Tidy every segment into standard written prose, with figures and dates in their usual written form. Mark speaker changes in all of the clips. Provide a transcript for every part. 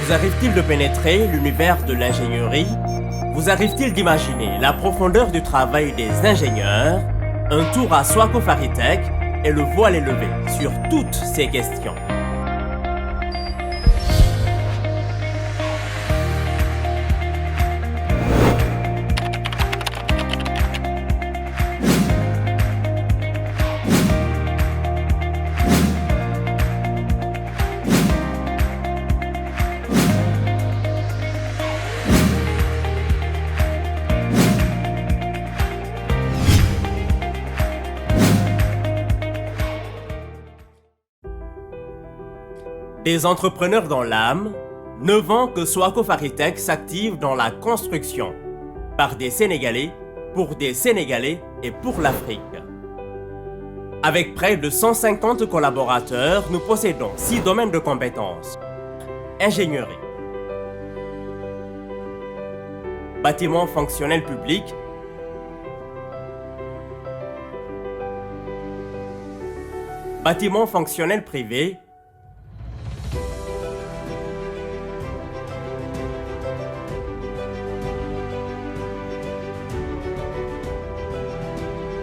Speaker 1: Vous arrive-t-il de pénétrer l'univers de l'ingénierie? Vous arrive-t-il d'imaginer la profondeur du travail des ingénieurs? Un tour à Soako Faritech et le voile est levé sur toutes ces questions. Des entrepreneurs dans l'âme, 9 ans que Soako Faritech s'active dans la construction, par des Sénégalais, pour des Sénégalais et pour l'Afrique. Avec près de 150 collaborateurs, nous possédons 6 domaines de compétences. Ingénierie, bâtiment fonctionnel public, bâtiment fonctionnel privé,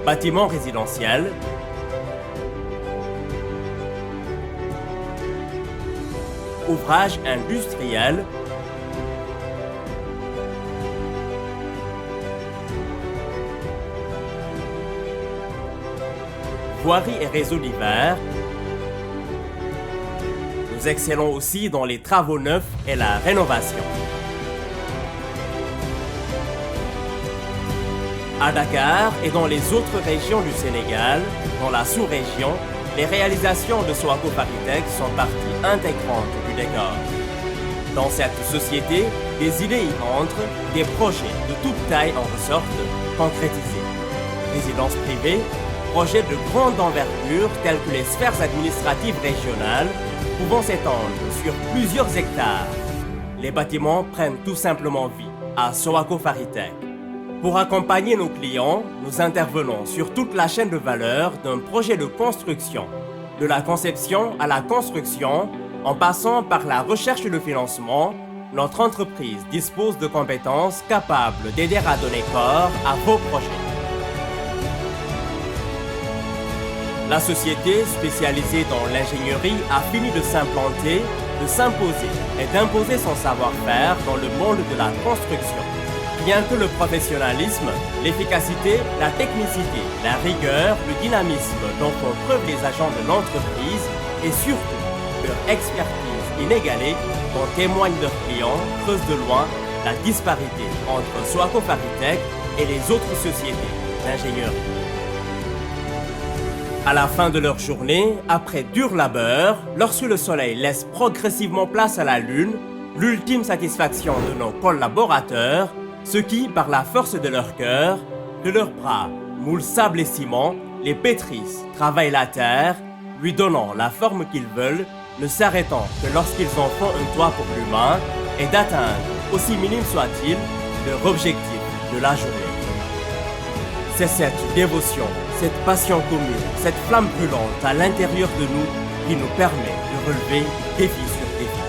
Speaker 1: bâtiment résidentiel, ouvrage industriel, voirie et réseaux divers. Nous excellons aussi dans les travaux neufs et la rénovation. À Dakar et dans les autres régions du Sénégal, dans la sous-région, les réalisations de Soako Faritech sont partie intégrante du décor. Dans cette société, des idées y entrent, des projets de toute taille en ressortent, concrétisés. Résidences privées, projets de grande envergure tels que les sphères administratives régionales, pouvant s'étendre sur plusieurs hectares. Les bâtiments prennent tout simplement vie à Soako Faritech. Pour accompagner nos clients, nous intervenons sur toute la chaîne de valeur d'un projet de construction, de la conception à la construction, en passant par la recherche et le financement. Notre entreprise dispose de compétences capables d'aider à donner corps à vos projets. La société spécialisée dans l'ingénierie a fini de s'implanter, de s'imposer et d'imposer son savoir-faire dans le monde de la construction. Bien que le professionnalisme, l'efficacité, la technicité, la rigueur, le dynamisme dont font preuve les agents de l'entreprise et surtout leur expertise inégalée dont témoignent leurs clients creusent de loin la disparité entre Soako Faritech et les autres sociétés d'ingénierie. À la fin de leur journée, après dur labeur, lorsque le soleil laisse progressivement place à la lune, l'ultime satisfaction de nos collaborateurs, ceux qui, par la force de leur cœur, de leurs bras, moulent sable et ciment, les pétrissent, travaillent la terre, lui donnant la forme qu'ils veulent, ne s'arrêtant que lorsqu'ils en font un toit pour l'humain, et d'atteindre, aussi minime soit-il, leur objectif de la journée. C'est cette dévotion, cette passion commune, cette flamme brûlante à l'intérieur de nous qui nous permet de relever défi sur défi.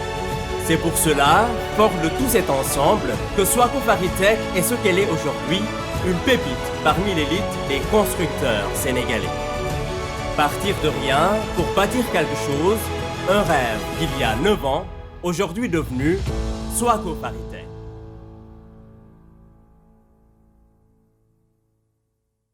Speaker 1: C'est pour cela, fort de tout cet ensemble, que Soako Faritech est ce qu'elle est aujourd'hui, une pépite parmi l'élite des constructeurs sénégalais. Partir de rien pour bâtir quelque chose, un rêve d'il y a 9 ans, aujourd'hui devenu Soako Faritech.